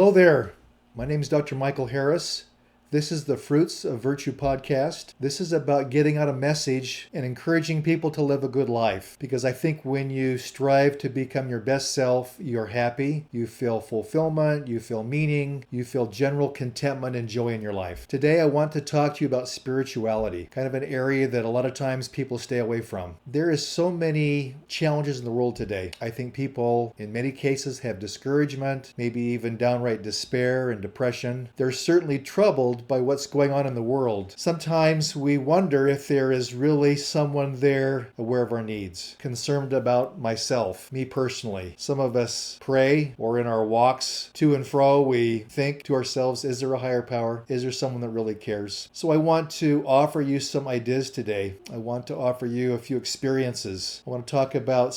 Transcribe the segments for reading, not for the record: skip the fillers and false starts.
Hello there. My name is Dr. Michael Harris. This is the Fruits of Virtue podcast. This is about getting out a message and encouraging people to live a good life. Because I think when you strive to become your best self, you're happy, you feel fulfillment, you feel meaning, you feel general contentment and joy in your life. Today I want to talk to you about spirituality, kind of an area that a lot of times people stay away from. There is so many challenges in the world today. I think people in many cases have discouragement, maybe even downright despair and depression. They're certainly troubled by what's going on in the world. Sometimes we wonder if there is really someone there aware of our needs, concerned about myself, me personally. Some of us pray, or in our walks to and fro, we think to ourselves, is there a higher power? Is there someone that really cares? So I want to offer you some ideas today. I want to offer you a few experiences. I want to talk about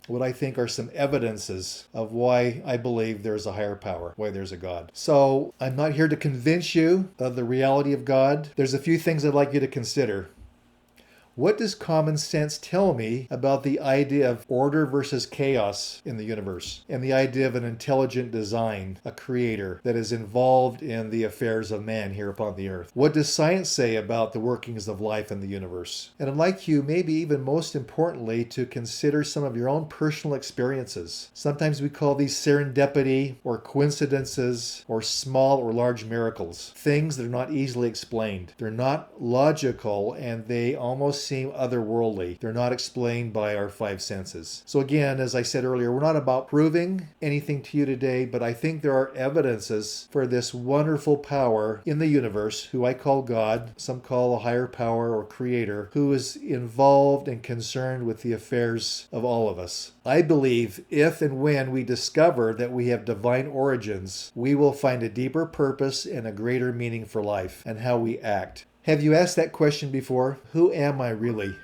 what I think are some evidences of why I believe there's a higher power, why there's a God. So I'm not here to convince you of the reality of God. There's a few things I'd like you to consider. What does common sense tell me about the idea of order versus chaos in the universe, and the idea of an intelligent design, a creator that is involved in the affairs of man here upon the earth? What does science say about the workings of life in the universe? And I'd like you, maybe even most importantly, to consider some of your own personal experiences. Sometimes we call these serendipity or coincidences or small or large miracles, things that are not easily explained. They're not logical, and they almost seem otherworldly. They're not explained by our five senses. So again, as I said earlier, we're not about proving anything to you today, but I think there are evidences for this wonderful power in the universe, who I call God, some call a higher power or creator, who is involved and concerned with the affairs of all of us. I believe if and when we discover that we have divine origins, we will find a deeper purpose and a greater meaning for life and how we act. Have you asked that question before? Who am I really?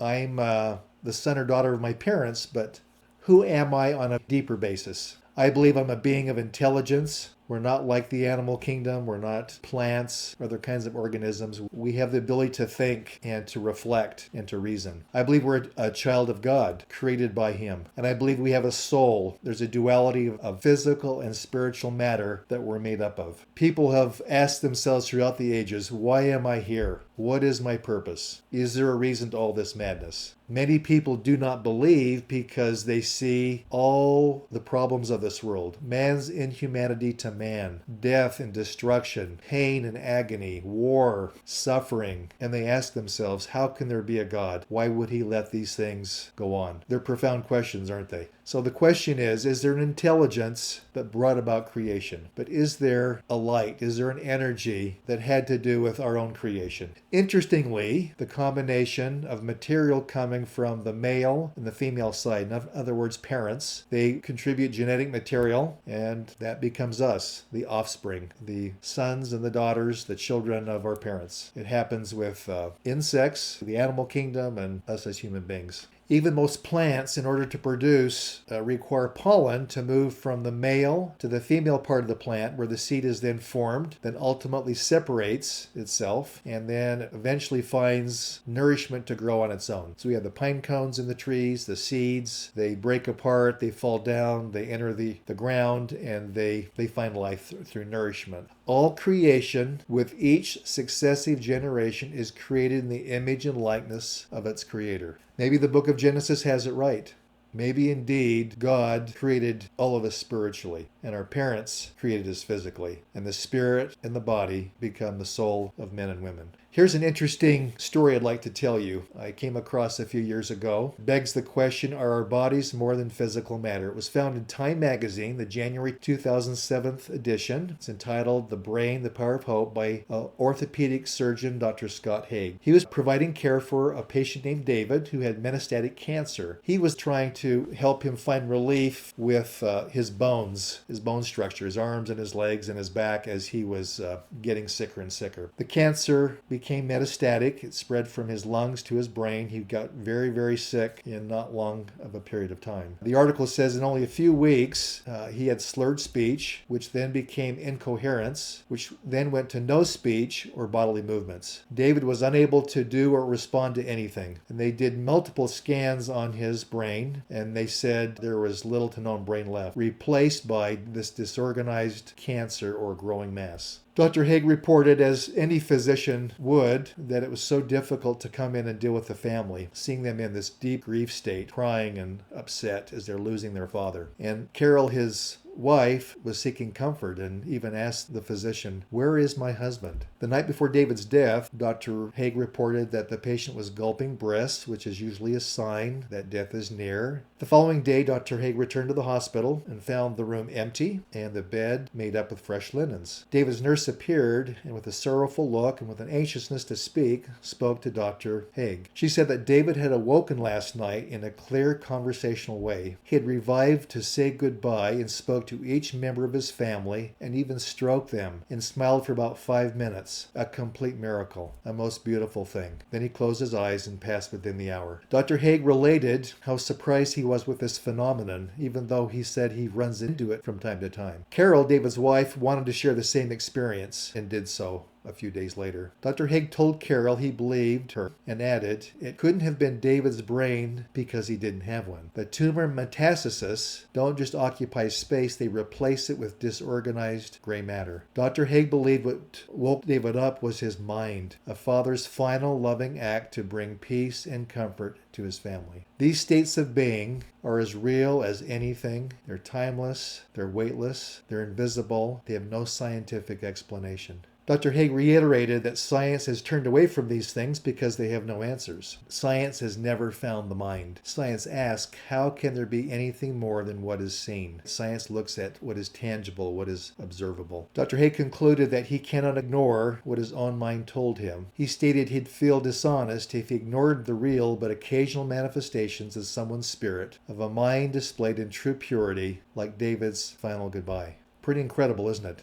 I'm the son or daughter of my parents, but who am I on a deeper basis? I believe I'm a being of intelligence. We're not like the animal kingdom. We're not plants or other kinds of organisms. We have the ability to think and to reflect and to reason. I believe we're a child of God, created by Him. And I believe we have a soul. There's a duality of physical and spiritual matter that we're made up of. People have asked themselves throughout the ages, why am I here? What is my purpose? Is there a reason to all this madness? Many people do not believe because they see all the problems of this world. Man's inhumanity to man, death and destruction, pain and agony, war, suffering. And they ask themselves, how can there be a God? Why would He let these things go on? They're profound questions, aren't they? So the question is there an intelligence that brought about creation? But is there a light? Is there an energy that had to do with our own creation? Interestingly, the combination of material coming from the male and the female side, in other words, parents, they contribute genetic material, and that becomes us, the offspring, the sons and the daughters, the children of our parents. It happens with insects, the animal kingdom, and us as human beings. Even most plants, in order to produce, require pollen to move from the male to the female part of the plant, where the seed is then formed, then ultimately separates itself, and then eventually finds nourishment to grow on its own. So we have the pine cones in the trees, the seeds, they break apart, they fall down, they enter the ground, and they find life through nourishment. All creation, with each successive generation, is created in the image and likeness of its creator. Maybe the book of Genesis has it right. Maybe indeed God created all of us spiritually, and our parents created us physically, and the spirit and the body become the soul of men and women. Here's an interesting story I'd like to tell you. I came across a few years ago. It begs the question, are our bodies more than physical matter? It was found in Time magazine, the January 2007 edition. It's entitled The Brain, the Power of Hope by orthopedic surgeon Dr. Scott Haig. He was providing care for a patient named David who had metastatic cancer. He was trying to help him find relief with his bones, his bone structure, his arms and his legs and his back as he was getting sicker and sicker. The cancer became metastatic. It spread from his lungs to his brain. He got very, very sick in not long of a period of time. The article says in only a few weeks, he had slurred speech, which then became incoherence, which then went to no speech or bodily movements. David was unable to do or respond to anything. And they did multiple scans on his brain, and they said there was little to no brain left, replaced by this disorganized cancer or growing mass. Dr. Haig reported, as any physician would, that it was so difficult to come in and deal with the family, seeing them in this deep grief state, crying and upset as they're losing their father. And Carol, his wife, was seeking comfort and even asked the physician, "Where is my husband?" The night before David's death, Dr. Haig reported that the patient was gulping breaths, which is usually a sign that death is near. The following day, Dr. Haig returned to the hospital and found the room empty and the bed made up with fresh linens. David's nurse appeared and, with a sorrowful look and with an anxiousness to speak, spoke to Dr. Haig. She said that David had awoken last night in a clear conversational way. He had revived to say goodbye and spoke to each member of his family and even stroked them and smiled for about 5 minutes. A complete miracle, a most beautiful thing. Then he closed his eyes and passed within the hour. Dr. Haig related how surprised he was with this phenomenon, even though he said he runs into it from time to time. Carol, David's wife, wanted to share the same experience and did so a few days later. Dr. Haig told Carol he believed her and added, it couldn't have been David's brain because he didn't have one. The tumor metastases don't just occupy space, they replace it with disorganized gray matter. Dr. Haig believed what woke David up was his mind, a father's final loving act to bring peace and comfort to his family. These states of being are as real as anything. They're timeless, they're weightless, they're invisible, they have no scientific explanation. Dr. Haig reiterated that science has turned away from these things because they have no answers. Science has never found the mind. Science asks, how can there be anything more than what is seen? Science looks at what is tangible, what is observable. Dr. Haig concluded that he cannot ignore what his own mind told him. He stated he'd feel dishonest if he ignored the real but occasional manifestations of someone's spirit, of a mind displayed in true purity, like David's final goodbye. Pretty incredible, isn't it?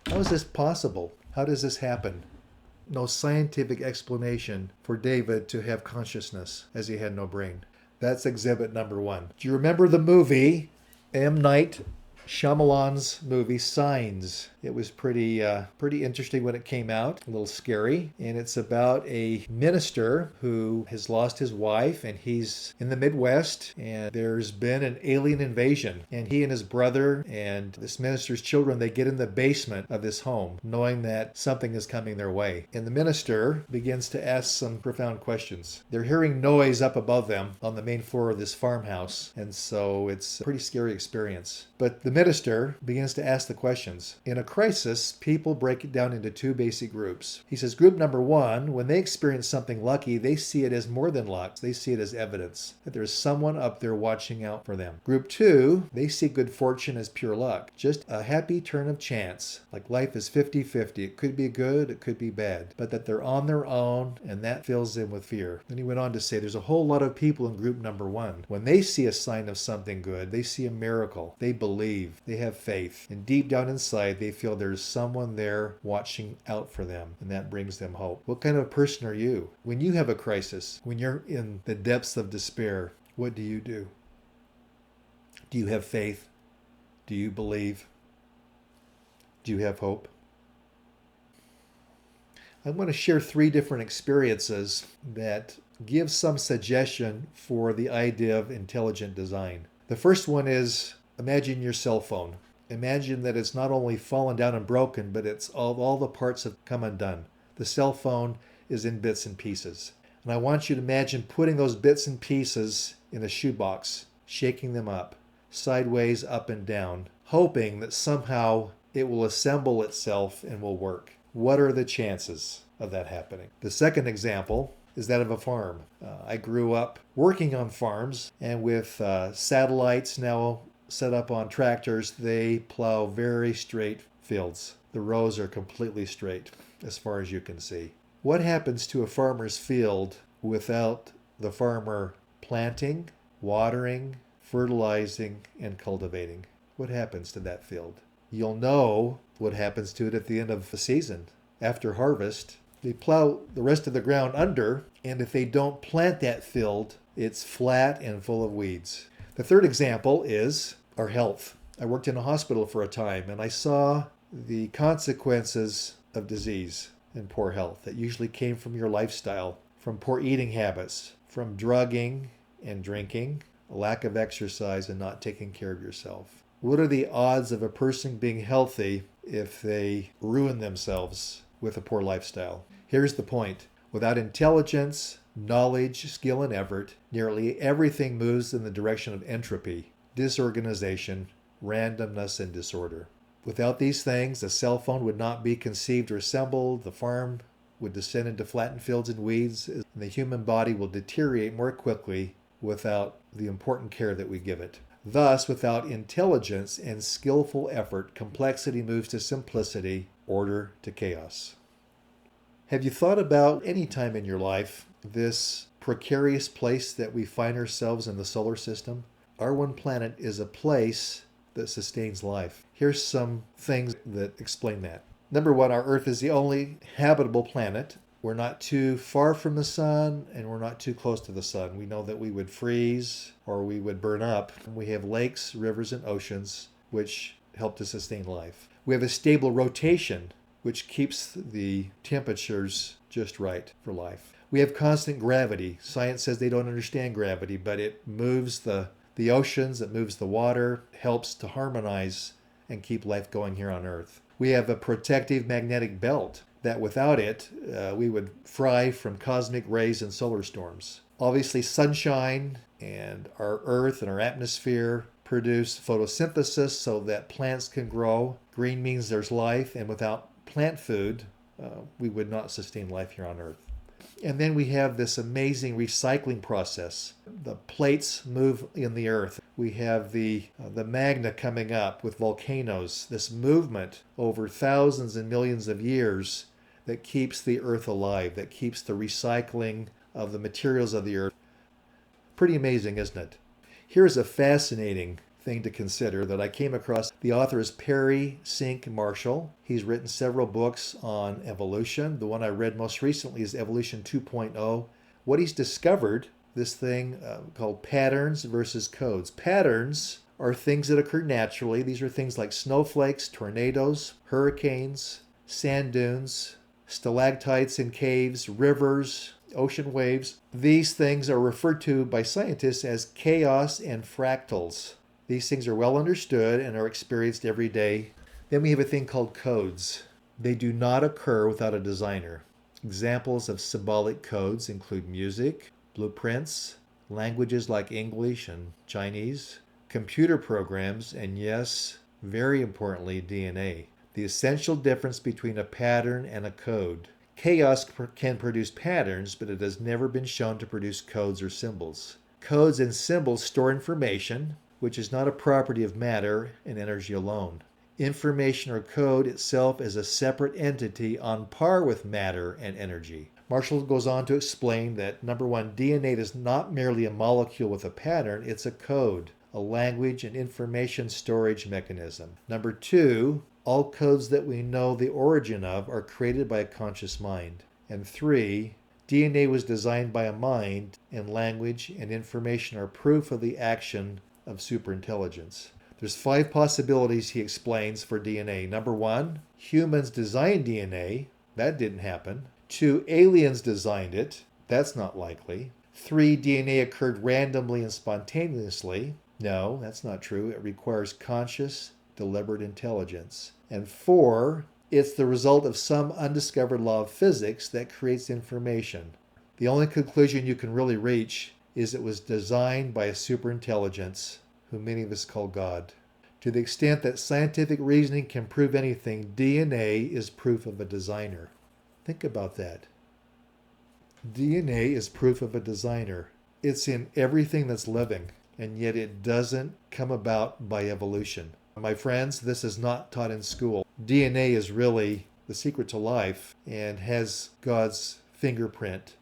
How is this possible? How does this happen? No scientific explanation for David to have consciousness as he had no brain. That's exhibit number 1. Do you remember the movie, M. Night Shyamalan's movie Signs? It was pretty interesting when it came out, a little scary, and it's about a minister who has lost his wife, and he's in the Midwest, and there's been an alien invasion, and he and his brother and this minister's children, they get in the basement of this home, knowing that something is coming their way, and the minister begins to ask some profound questions. They're hearing noise up above them on the main floor of this farmhouse, and so it's a pretty scary experience. But the minister begins to ask the questions. In a crisis, people break it down into 2 basic groups. He says group number 1, when they experience something lucky, they see it as more than luck. They see it as evidence that there's someone up there watching out for them. Group 2, they see good fortune as pure luck, just a happy turn of chance, like life is 50-50. It could be good, it could be bad, but that they're on their own, and that fills them with fear. Then he went on to say there's a whole lot of people in group number 1. When they see a sign of something good, they see a miracle. They believe, they have faith, and deep down inside they feel there's someone there watching out for them, and that brings them hope. What kind of person are you? When you have a crisis, when you're in the depths of despair, what do you do? Do you have faith? Do you believe? Do you have hope? I want to share 3 different experiences that give some suggestion for the idea of intelligent design. The first one is, imagine your cell phone. Imagine that it's not only fallen down and broken, but it's all the parts have come undone. The cell phone is in bits and pieces. And I want you to imagine putting those bits and pieces in a shoebox, shaking them up, sideways, up and down, hoping that somehow it will assemble itself and will work. What are the chances of that happening? The second example is that of a farm. I grew up working on farms, and with satellites now set up on tractors, they plow very straight fields. The rows are completely straight as far as you can see. What happens to a farmer's field without the farmer planting, watering, fertilizing, and cultivating? What happens to that field? You'll know what happens to it at the end of the season. After harvest, They plow the rest of the ground under, and if they don't plant that field, it's flat and full of weeds. The third example is our health. I worked in a hospital for a time, and I saw the consequences of disease and poor health that usually came from your lifestyle, from poor eating habits, from drugging and drinking, a lack of exercise, and not taking care of yourself. What are the odds of a person being healthy if they ruin themselves with a poor lifestyle? Here's the point. Without intelligence, knowledge, skill, and effort, nearly everything moves in the direction of entropy, disorganization, randomness, and disorder. Without these things, a cell phone would not be conceived or assembled, the farm would descend into flattened fields and weeds, and the human body will deteriorate more quickly without the important care that we give it. Thus, without intelligence and skillful effort, complexity moves to simplicity, order to chaos. Have you thought about any time in your life this precarious place that we find ourselves in the solar system? Our one planet is a place that sustains life. Here's some things that explain that. Number one, our Earth is the only habitable planet. We're not too far from the sun, and we're not too close to the sun. We know that we would freeze or we would burn up. We have lakes, rivers, and oceans, which help to sustain life. We have a stable rotation, which keeps the temperatures just right for life. We have constant gravity. Science says they don't understand gravity, but it moves the oceans, it moves the water, helps to harmonize and keep life going here on Earth. We have a protective magnetic belt that without it, we would fry from cosmic rays and solar storms. Obviously, sunshine and our Earth and our atmosphere produce photosynthesis so that plants can grow. Green means there's life, and without plant food, we would not sustain life here on Earth. And then we have this amazing recycling process. The plates move in the earth. We have the magna coming up with volcanoes, this movement over thousands and millions of years that keeps the earth alive, that keeps the recycling of the materials of the earth. Pretty amazing, isn't it? Here's a fascinating thing to consider that I came across. The author is Perry Sink Marshall. He's written several books on evolution. The one I read most recently is Evolution 2.0. What he's discovered, this thing called patterns versus codes. Patterns are things that occur naturally. These are things like snowflakes, tornadoes, hurricanes, sand dunes, stalactites in caves, rivers, ocean waves. These things are referred to by scientists as chaos and fractals. These things are well understood and are experienced every day. Then we have a thing called codes. They do not occur without a designer. Examples of symbolic codes include music, blueprints, languages like English and Chinese, computer programs, and yes, very importantly, DNA. The essential difference between a pattern and a code. Chaos can produce patterns, but it has never been shown to produce codes or symbols. Codes and symbols store information, which is not a property of matter and energy alone. Information or code itself is a separate entity on par with matter and energy. Marshall goes on to explain that, number one, DNA is not merely a molecule with a pattern, it's a code, a language and information storage mechanism. Number two, all codes that we know the origin of are created by a conscious mind. And three, DNA was designed by a mind, and language and information are proof of the action of superintelligence. There's 5 possibilities, he explains, for DNA. Number one, humans designed DNA. That didn't happen. 2, aliens designed it. That's not likely. 3, DNA occurred randomly and spontaneously. No, that's not true. It requires conscious, deliberate intelligence. And 4, it's the result of some undiscovered law of physics that creates information. The only conclusion you can really reach is it was designed by a superintelligence, who many of us call God. To the extent that scientific reasoning can prove anything, DNA is proof of a designer. Think about that. DNA is proof of a designer. It's in everything that's living, and yet it doesn't come about by evolution. My friends, this is not taught in school. DNA is really the secret to life and has God's fingerprint.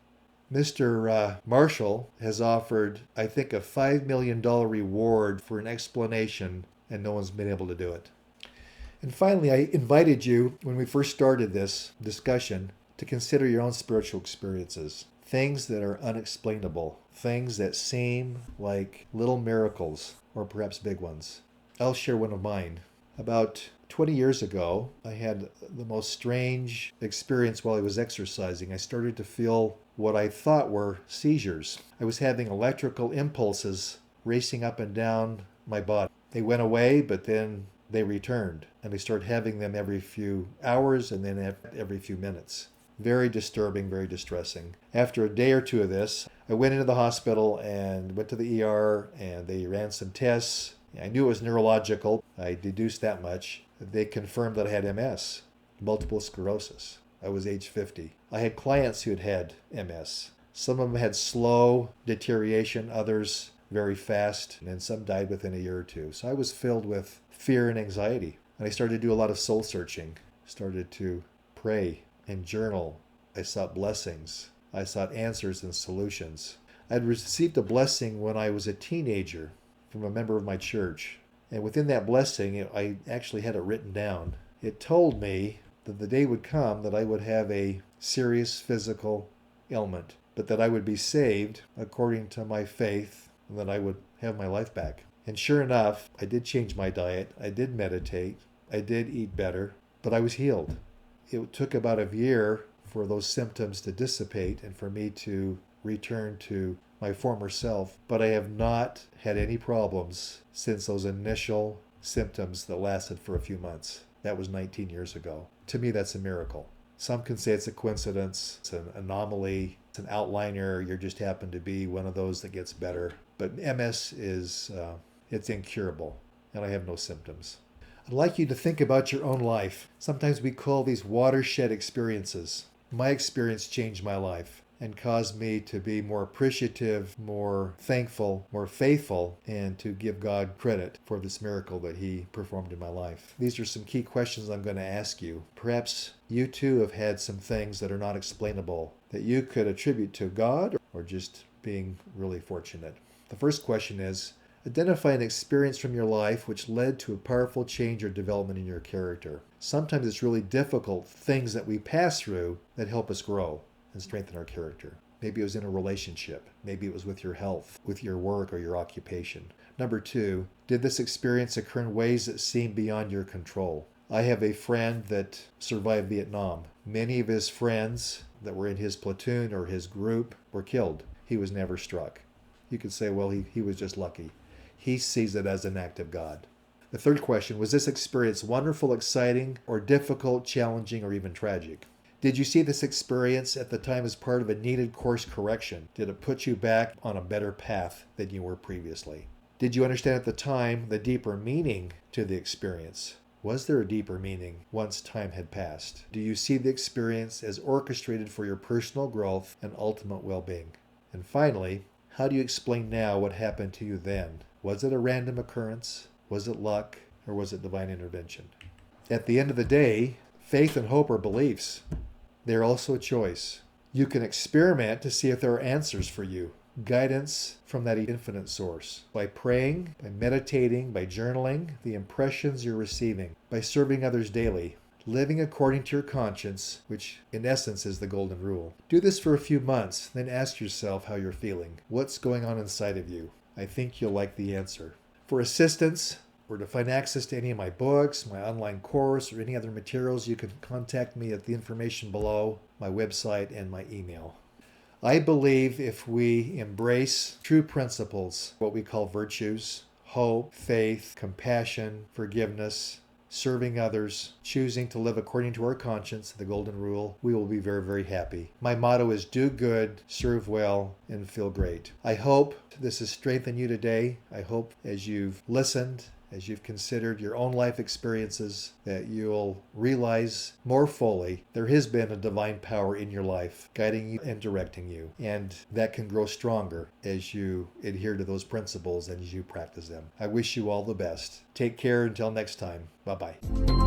Mr. Marshall has offered, I think, a $5 million reward for an explanation, and no one's been able to do it. And finally, I invited you, when we first started this discussion, to consider your own spiritual experiences. Things that are unexplainable, things that seem like little miracles, or perhaps big ones. I'll share one of mine. About 20 years ago, I had the most strange experience while I was exercising. I started to feel what I thought were seizures. I was having electrical impulses racing up and down my body. They went away, but then they returned, and I started having them every few hours and then every few minutes. Very disturbing, very distressing. After a day or two of this, I went into the hospital and went to the ER, and they ran some tests. I knew it was neurological. I deduced that much. They confirmed that I had MS, multiple sclerosis. I was age 50. I had clients who had had MS. Some of them had slow deterioration, others very fast, and some died within a year or two. So I was filled with fear and anxiety. And I started to do a lot of soul searching, started to pray and journal. I sought blessings. I sought answers and solutions. I had received a blessing when I was a teenager from a member of my church. And within that blessing, I actually had it written down. It told me that the day would come that I would have a serious physical ailment, but that I would be saved according to my faith and that I would have my life back. And sure enough, I did change my diet. I did meditate. I did eat better, but I was healed. It took about a year for those symptoms to dissipate and for me to return to my former self, but I have not had any problems since those initial symptoms that lasted for a few months. That was 19 years ago. To me, that's a miracle. Some can say it's a coincidence, it's an anomaly, it's an outliner, you just happen to be one of those that gets better. But MS is, it's incurable, and I have no symptoms. I'd like you to think about your own life. Sometimes we call these watershed experiences. My experience changed my life and caused me to be more appreciative, more thankful, more faithful, and to give God credit for this miracle that He performed in my life. These are some key questions I'm going to ask you. Perhaps you too have had some things that are not explainable that you could attribute to God or just being really fortunate. The first question is, identify an experience from your life which led to a powerful change or development in your character. Sometimes it's really difficult things that we pass through that help us grow and strengthen our character. Maybe it was in a relationship. Maybe it was with your health, with your work or your occupation. Number two, did this experience occur in ways that seem beyond your control? I have a friend that survived Vietnam. Many of his friends that were in his platoon or his group were killed. He was never struck. You could say, well, he was just lucky. He sees it as an act of God. The third question, was this experience wonderful, exciting, or difficult, challenging, or even tragic? Did you see this experience at the time as part of a needed course correction? Did it put you back on a better path than you were previously? Did you understand at the time the deeper meaning to the experience? Was there a deeper meaning once time had passed? Do you see the experience as orchestrated for your personal growth and ultimate well-being? And finally, how do you explain now what happened to you then? Was it a random occurrence? Was it luck? Or was it divine intervention? At the end of the day, faith and hope are beliefs. They're also a choice. You can experiment to see if there are answers for you, guidance from that infinite source. By praying, by meditating, by journaling, the impressions you're receiving, by serving others daily, living according to your conscience, which in essence is the golden rule. Do this for a few months, then ask yourself how you're feeling. What's going on inside of you? I think you'll like the answer. For assistance, or to find access to any of my books, my online course, or any other materials, you can contact me at the information below, my website, and my email. I believe if we embrace true principles, what we call virtues, hope, faith, compassion, forgiveness, serving others, choosing to live according to our conscience, the golden rule, we will be very, very happy. My motto is do good, serve well, and feel great. I hope this has strengthened you today. I hope as you've listened, as you've considered your own life experiences, that you'll realize more fully there has been a divine power in your life guiding you and directing you. And that can grow stronger as you adhere to those principles and as you practice them. I wish you all the best. Take care until next time. Bye-bye.